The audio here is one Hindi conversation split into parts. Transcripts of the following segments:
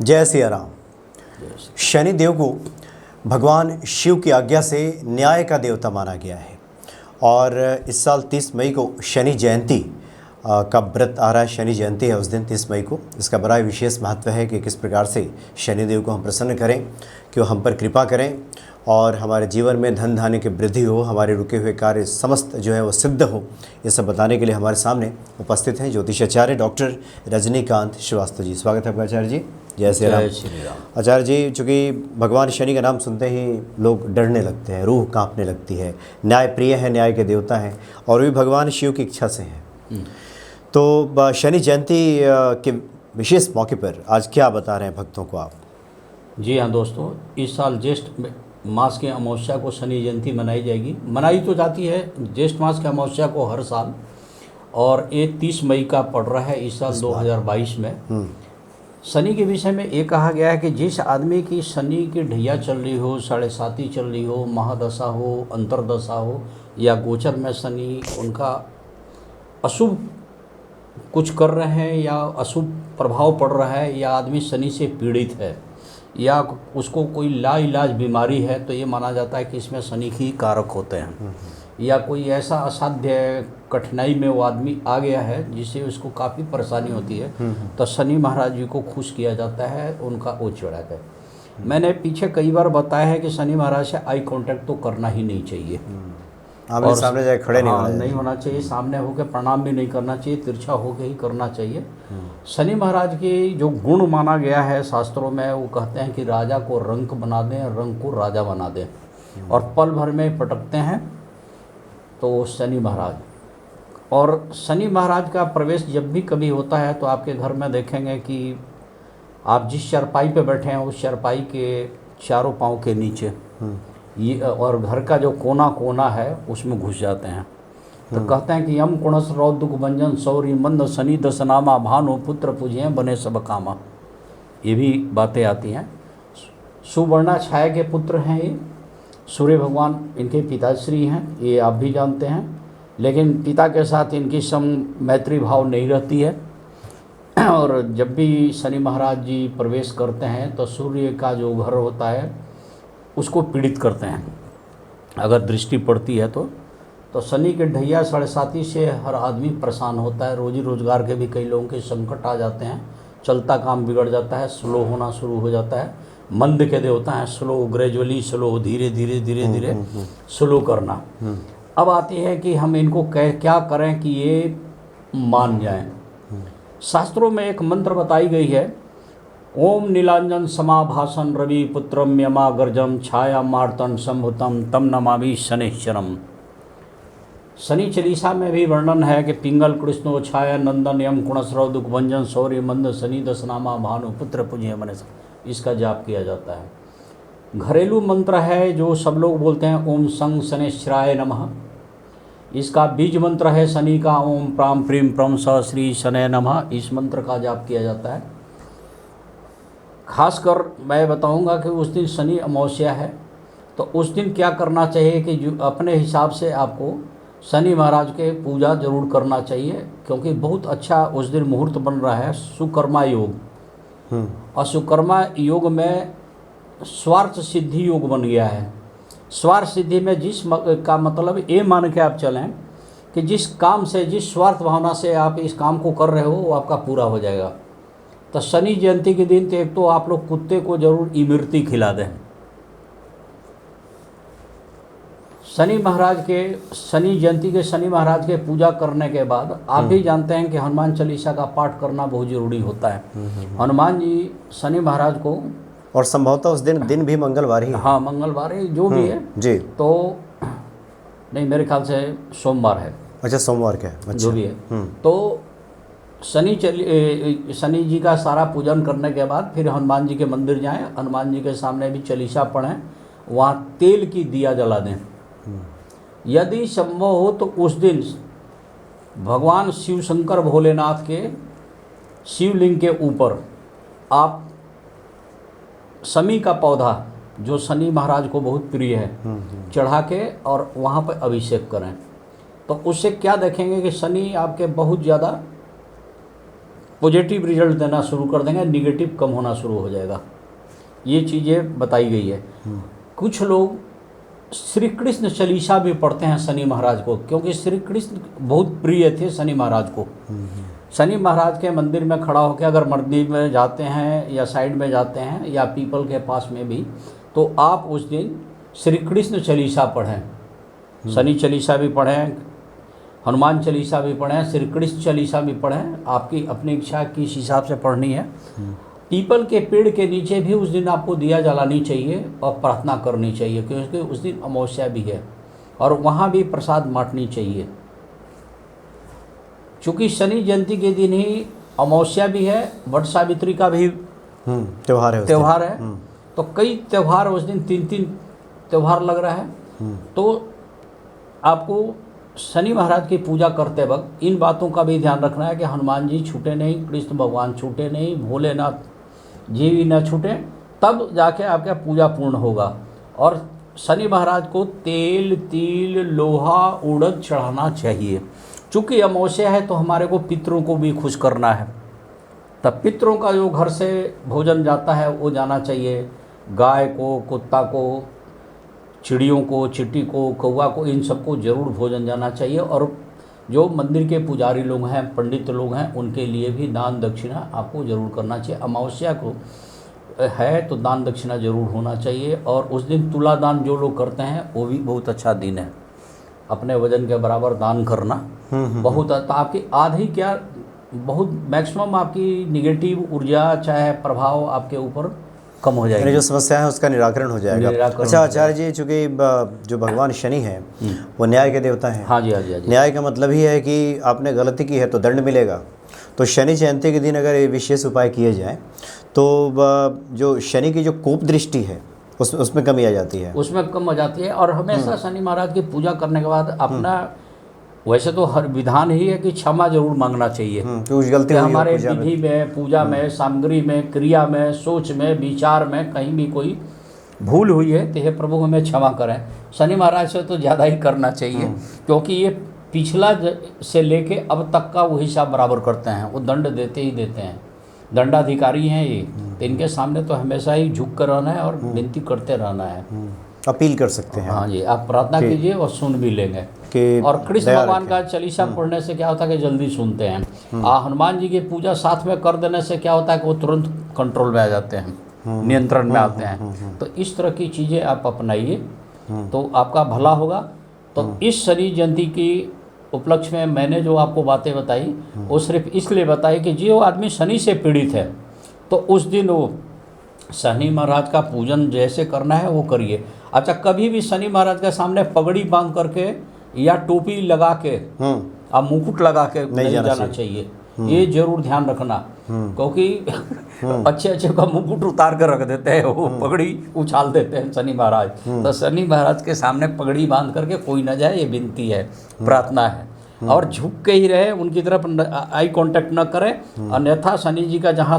जय सिया राम। शनि देव को भगवान शिव की आज्ञा से न्याय का देवता माना गया है और इस साल 30 मई को शनि जयंती का व्रत आ रहा है। शनि जयंती है उस दिन 30 मई को। इसका बड़ा विशेष महत्व है कि किस प्रकार से शनि देव को हम प्रसन्न करें कि वो हम पर कृपा करें और हमारे जीवन में धन धान्य की वृद्धि हो, हमारे रुके हुए कार्य समस्त जो है वो सिद्ध हो। ये सब बताने के लिए हमारे सामने उपस्थित हैं ज्योतिषाचार्य डॉक्टर रजनीकांत श्रीवास्तव जी। स्वागत है आपका आचार्य जी। जय श्री राम। आचार्य जी, चूँकि भगवान शनि का नाम सुनते ही लोग डरने लगते हैं, रूह कांपने लगती है। न्याय प्रिय है, न्याय के देवता हैं और भी भगवान शिव की इच्छा से हैं। तो शनि जयंती के विशेष मौके पर आज क्या बता रहे हैं भक्तों को आप? जी हाँ दोस्तों, इस साल ज्येष्ठ मास की अमावस्या को शनि जयंती मनाई जाएगी। मनाई तो जाती है ज्येष्ठ मास की अमावस्या को हर साल, और ये 30 मई का पड़ रहा है इस साल 2022 में। शनि के विषय में ये कहा गया है कि जिस आदमी की शनि की ढैया चल रही हो, 7.5 चल रही हो, महादशा हो, अंतरदशा हो या गोचर में शनि उनका अशुभ कुछ कर रहे हैं या अशुभ प्रभाव पड़ रहा है या आदमी शनि से पीड़ित है या उसको कोई लाइलाज बीमारी है, तो ये माना जाता है कि इसमें शनि ही कारक होते हैं। या कोई ऐसा असाध्य कठिनाई में वो आदमी आ गया है जिससे उसको काफ़ी परेशानी होती है, तो शनि महाराज जी को खुश किया जाता है, उनका वो चढ़ा है। मैंने पीछे कई बार बताया है कि शनि महाराज से आई कांटेक्ट तो करना ही नहीं चाहिए और सामने जाए खड़े नहीं होना चाहिए, सामने होकर प्रणाम भी नहीं करना चाहिए, तिरछा होकर ही करना चाहिए। शनि महाराज की जो गुण माना गया है शास्त्रों में, वो कहते हैं कि राजा को रंक बना दें, रंक को राजा बना दें, और पल भर में पटकते हैं तो शनि महाराज। और शनि महाराज का प्रवेश जब भी कभी होता है तो आपके घर में देखेंगे कि आप जिस चारपाई पे बैठे हैं उस चारपाई के चारों पाँव के नीचे ये और घर का जो कोना कोना है उसमें घुस जाते हैं। तो कहते हैं कि यम कुणस रौ दुख भंजन सौरी मंद शनि दशनामा भानु पुत्र पूजिए बने सब कामा। ये भी बातें आती हैं। सुवर्णा छाया के पुत्र हैं ये, सूर्य भगवान इनके पिताश्री हैं, ये आप भी जानते हैं, लेकिन पिता के साथ इनकी सम मैत्री भाव नहीं रहती है। और जब भी शनि महाराज जी प्रवेश करते हैं तो सूर्य का जो घर होता है उसको पीड़ित करते हैं अगर दृष्टि पड़ती है तो शनि के ढैया 7.5 से हर आदमी परेशान होता है। रोजी रोजगार के भी कई लोगों के संकट आ जाते हैं, चलता काम बिगड़ जाता है, स्लो होना शुरू हो जाता है। मंद के देवता हैं, स्लो, ग्रेजुअली स्लो, धीरे धीरे धीरे धीरे स्लो करना। अब आती है कि हम इनको क्या करें कि ये मान जाएं। शास्त्रों में एक मंत्र बताई गई है, ओम नीलांजन समाभासन रवि पुत्रम यमागर्जम छाया मार्तन संभुतम तम नमामि शनिश्चरम। शनि चालीसा में भी वर्णन है कि पिंगल कृष्णो छाया नंदन यम कुणसरव दुख भंजन सौर्य मंद शनि दशनामा भानु पुत्र पूज्य मने, इसका जाप किया जाता है। घरेलू मंत्र है जो सब लोग बोलते हैं, ओम संग शनिश्चराय नमः। इसका बीज मंत्र है शनि का, ओम प्राम प्रीम प्रम स श्री शनय नमः। इस मंत्र का जाप किया जाता है। खासकर मैं बताऊंगा कि उस दिन शनि अमावस्या है, तो उस दिन क्या करना चाहिए कि जो अपने हिसाब से आपको शनि महाराज के पूजा जरूर करना चाहिए, क्योंकि बहुत अच्छा उस दिन मुहूर्त बन रहा है, सुकर्मा योग। और सुकर्मा योग में स्वार्थ सिद्धि योग बन गया है। स्वार्थ सिद्धि में का मतलब ये मान के आप चलें कि जिस काम से, जिस स्वार्थ भावना से आप इस काम को कर रहे हो वो आपका पूरा हो जाएगा। तो शनि जयंती के दिन तो एक तो आप लोग कुत्ते को जरूर इमरती खिला दें। शनि जयंती के शनि महाराज के पूजा करने के बाद आप भी जानते हैं कि हनुमान चालीसा का पाठ करना बहुत जरूरी होता है। हनुमान जी शनि महाराज को, और संभवतः उस दिन भी मंगलवार ही, हाँ मंगलवार है, जो भी है जी, तो नहीं मेरे ख्याल से सोमवार है। अच्छा, सोमवार का है। अच्छा। जो भी है, तो शनि जी का सारा पूजन करने के बाद फिर हनुमान जी के मंदिर जाएं, हनुमान जी के सामने भी चालीसा पढ़ें, वहाँ तेल की दिया जला दें। यदि संभव हो तो उस दिन भगवान शिव शंकर भोलेनाथ के शिवलिंग के ऊपर आप शमी का पौधा, जो शनि महाराज को बहुत प्रिय है, चढ़ा के और वहाँ पर अभिषेक करें। तो उससे क्या देखेंगे कि शनि आपके बहुत ज़्यादा पॉजिटिव रिजल्ट देना शुरू कर देंगे, निगेटिव कम होना शुरू हो जाएगा। ये चीज़ें बताई गई है। कुछ लोग श्री कृष्ण चालीसा भी पढ़ते हैं शनि महाराज को, क्योंकि श्री कृष्ण बहुत प्रिय थे शनि महाराज को। शनि महाराज के मंदिर में खड़ा होकर अगर मंदिर में जाते हैं या साइड में जाते हैं या पीपल के पास में भी, तो आप उस दिन श्री कृष्ण चालीसा पढ़ें, शनि चालीसा भी पढ़ें, हनुमान चालीसा भी पढ़ें, श्री कृष्ण चालीसा भी पढ़ें। आपकी अपनी इच्छा किस हिसाब से पढ़नी है। पीपल के पेड़ के नीचे भी उस दिन आपको दिया जलानी चाहिए और प्रार्थना करनी चाहिए, क्योंकि उस दिन अमावस्या भी है, और वहाँ भी प्रसाद बांटनी चाहिए। चूँकि शनि जयंती के दिन ही अमावस्या भी है, वट सावित्री का भी त्यौहार है। तो कई त्यौहार उस दिन 3-3 त्यौहार लग रहा है। तो आपको शनि महाराज की पूजा करते वक्त इन बातों का भी ध्यान रखना है कि हनुमान जी छूटे नहीं, कृष्ण भगवान छूटे नहीं, भोलेनाथ जी भी न छूटे, तब जाके आपका पूजा पूर्ण होगा। और शनि महाराज को तेल, तिल, लोहा, उड़द चढ़ाना चाहिए। चूँकि अमावस्या है तो हमारे को पितरों को भी खुश करना है, तब पितरों का जो घर से भोजन जाता है वो जाना चाहिए। गाय को, कुत्ता को, चिड़ियों को, चींटी को, कौवा को, इन सबको जरूर भोजन जाना चाहिए। और जो मंदिर के पुजारी लोग हैं, पंडित लोग हैं, उनके लिए भी दान दक्षिणा आपको जरूर करना चाहिए। अमावस्या को है तो दान दक्षिणा जरूर होना चाहिए। और उस दिन तुला दान जो लोग करते हैं वो भी बहुत अच्छा दिन है। अपने वजन के बराबर दान करना बहुत आपकी आधी क्या बहुत मैक्सिमम आपकी निगेटिव ऊर्जा चाहे प्रभाव आपके ऊपर कम हो जाएगी, जो समस्या है उसका निराकरण हो जाएगा। अच्छा आचार्य जी, चूँकि जो भगवान शनि है वो न्याय के देवता हैं। हाँ जी, हाँ जी, हाँ जी। न्याय का मतलब ही है कि आपने गलती की है तो दंड मिलेगा। तो शनि जयंती के दिन अगर ये विशेष उपाय किए जाए तो जो शनि की जो कोप दृष्टि है उसमें कमी आ जाती है, उसमें कम हो जाती है। और हमेशा शनि महाराज की पूजा करने के बाद अपना वैसे तो हर विधान ही है कि क्षमा जरूर मांगना चाहिए। कुछ गलती हमारे विधि में, पूजा में, सामग्री में, क्रिया में, सोच में, विचार में कहीं भी कोई भूल हुई है तो हे प्रभु हमें क्षमा करें। शनि महाराज से तो ज़्यादा ही करना चाहिए, क्योंकि ये पिछला से लेके अब तक का वो हिसाब बराबर करते हैं, वो दंड देते ही देते हैं। दंडाधिकारी हैं ये, तो इनके सामने तो हमेशा ही झुक कर रहना है और विनती करते रहना है। अपील कर सकते हैं। हाँ जी, आप प्रार्थना कीजिए और सुन भी लेंगे। और कृष्ण भगवान का चालीसा पढ़ने से क्या होता है कि जल्दी सुनते हैं। हनुमान जी की पूजा साथ में कर देने से क्या होता है कि वो तुरंत कंट्रोल में आ जाते हैं, नियंत्रण में आते हैं। तो इस तरह की चीज़ें आप अपनाइए तो आपका भला होगा। तो इस शनि जयंती की उपलक्ष्य में मैंने जो आपको बातें बताई वो सिर्फ इसलिए बताई कि जो आदमी शनि से पीड़ित है तो उस दिन वो शनि महाराज का पूजन जैसे करना है वो करिए। अच्छा, कभी भी शनि महाराज के सामने पगड़ी बांध करके या टोपी लगा के आप मुकुट लगा के नहीं जाना चाहिए। ये जरूर ध्यान रखना, क्योंकि अच्छे अच्छे का मुकुट उतार कर रख देते हैं, वो पगड़ी उछाल देते हैं शनि महाराज। तो शनि महाराज के सामने पगड़ी बांध करके कोई ना जाए, ये विनती है, प्रार्थना है। और झुक के ही रहे, उनकी तरफ आई कांटेक्ट न करें। अन्यथा शनि जी का जहाँ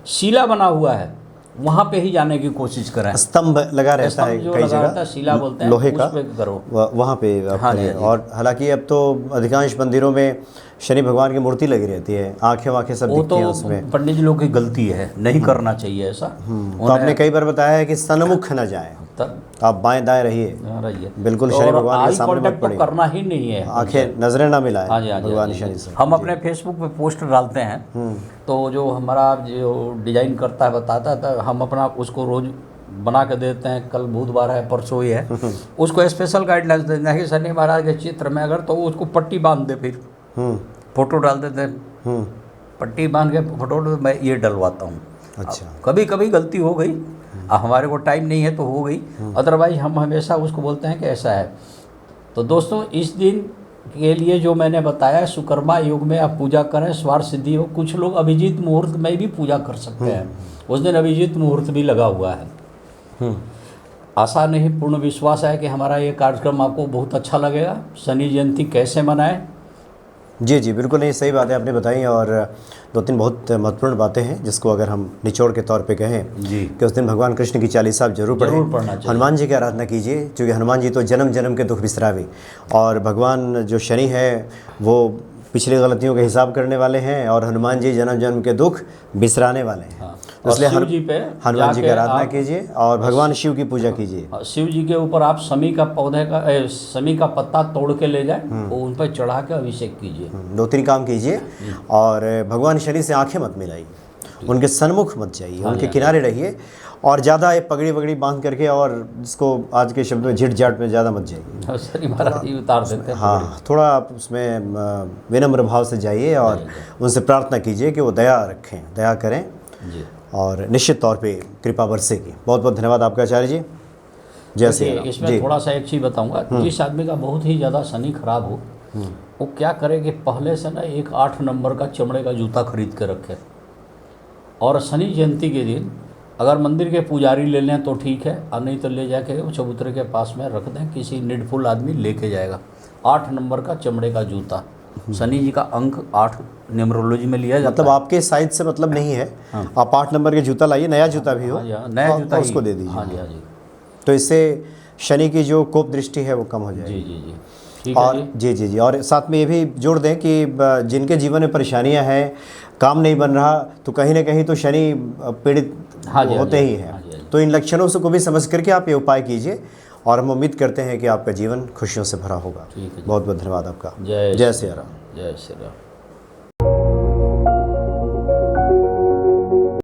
शिला बना हुआ है वहाँ पे ही जाने की कोशिश करें। स्तंभ लगा रहता है कई जगह, शिला बोलते हैं, लोहे का, उस पे करो, वहाँ पे हाँ जी। और हालांकि अब तो अधिकांश मंदिरों में शनि भगवान की मूर्ति लगी रहती है, आंखें वाखें सब दिखती हैं उसमें। तो पंडित जी लोग की गलती है, नहीं करना चाहिए ऐसा। तो आपने कई बार बताया है कि सन्मुख न जाए, आप बाएं दाएं रहिए, बिल्कुल शनि भगवान के सामने मत पड़िए, करना ही नहीं है, आंखें नजरें ना मिलाएं भगवान शनि से। हम अपने फेसबुक पे पोस्ट डालते हैं, तो जो हमारा जो डिजाइन करता है बताता है, तो हम अपना उसको रोज बना के देते हैं। कल बुधवार है, परसों ही है, उसको स्पेशल गाइडलाइंस देते हैं कि शनि महाराज के चित्र में अगर तो उसको पट्टी बांध दे, फिर फोटो डाल देते हैं, पट्टी बांध के फोटो मैं ये डलवाता हूँ। अच्छा, कभी कभी गलती हो गई, हमारे को टाइम नहीं है तो हो गई, अदरवाइज हम हमेशा उसको बोलते हैं कि ऐसा है। तो दोस्तों, इस दिन के लिए जो मैंने बताया, सुकर्मा योग में आप पूजा करें, स्वार्थ सिद्धि हो। कुछ लोग अभिजीत मुहूर्त में भी पूजा कर सकते हैं, उस दिन अभिजीत मुहूर्त भी लगा हुआ है। आशा नहीं, पूर्ण विश्वास है कि हमारा ये कार्यक्रम आपको बहुत अच्छा लगेगा। शनि जयंती कैसे मनाएं? जी जी, बिल्कुल नहीं, सही बातें आपने बताई। और 2-3 बहुत महत्वपूर्ण बातें हैं जिसको अगर हम निचोड़ के तौर पे कहें जी कि उस दिन भगवान कृष्ण की चालीसा आप जरूर पढ़ें, हनुमान जी की आराधना कीजिए, क्योंकि हनुमान जी तो जन्म जन्म के दुख बिसरावे। और भगवान जो शनि है वो पिछली गलतियों का हिसाब करने वाले हैं और हनुमान जी जन्म जन्म के दुख बिसराने वाले हैं। हाँ। तो इसलिए शिव जी पे हनुमान जी की जाके आराधना आप- कीजिए और भगवान शिव की पूजा कीजिए। शिव जी के ऊपर आप समी का पौधे का समी का पत्ता तोड़ के ले जाए, वो उन पर चढ़ा के अभिषेक कीजिए। 2-3 काम कीजिए और भगवान शनि से आंखें मत मिलाइए, उनके सन्मुख मत जाइए, उनके किनारे रहिए और ज़्यादा ये पगड़ी वगड़ी बांध करके और जिसको आज के शब्द में झिट झाट में ज़्यादा मत जाइए। शनि महाराज जी उतार देते हैं। हाँ, थोड़ा आप उसमें विनम्र भाव से जाइए और उनसे प्रार्थना कीजिए कि वो दया रखें, दया करें जी। और निश्चित तौर पे कृपा बरसेगी। बहुत बहुत धन्यवाद आपका आचार्य जी। जय श्री राम। इसमें थोड़ा सा एक चीज़ बताऊंगा, जिस आदमी का बहुत ही ज़्यादा शनि खराब हो, वो क्या करे कि पहले से ना एक 8 नंबर का चमड़े का जूता खरीद के रखे, और शनि जयंती के दिन अगर मंदिर के पुजारी ले लें तो ठीक है, और नहीं तो ले जाके वो चबूतरे के पास में रख दें, किसी नीडफुल आदमी लेके जाएगा। 8 नंबर का चमड़े का जूता, शनि जी का अंक 8 न्यूमरोलॉजी में लिया जाता मतलब आपके साइज से मतलब नहीं है, आप 8 नंबर के जूता लाइए, नया जूता भी हो, है। हाँ, नया जूता और ही- उसको दे दीजिए। हाँ जी, हाँ जी, तो इससे शनि की जो कोप दृष्टि है वो कम हो जाएगी। जी जी जी, ठीक है और जी। जी, और साथ में ये भी जोड़ दें कि जिनके जीवन में परेशानियां हैं, काम नहीं बन रहा, तो कहीं ना कहीं तो शनि पीड़ित हाँ जी, हाँ होते जी, ही हाँ जी, हाँ हैं। जी। तो इन लक्षणों से को भी समझ करके आप ये उपाय कीजिए और हम उम्मीद करते हैं कि आपका जीवन खुशियों से भरा होगा। ठीक है जी। बहुत बहुत धन्यवाद आपका। जय जय श्री राम। जय श्री राम।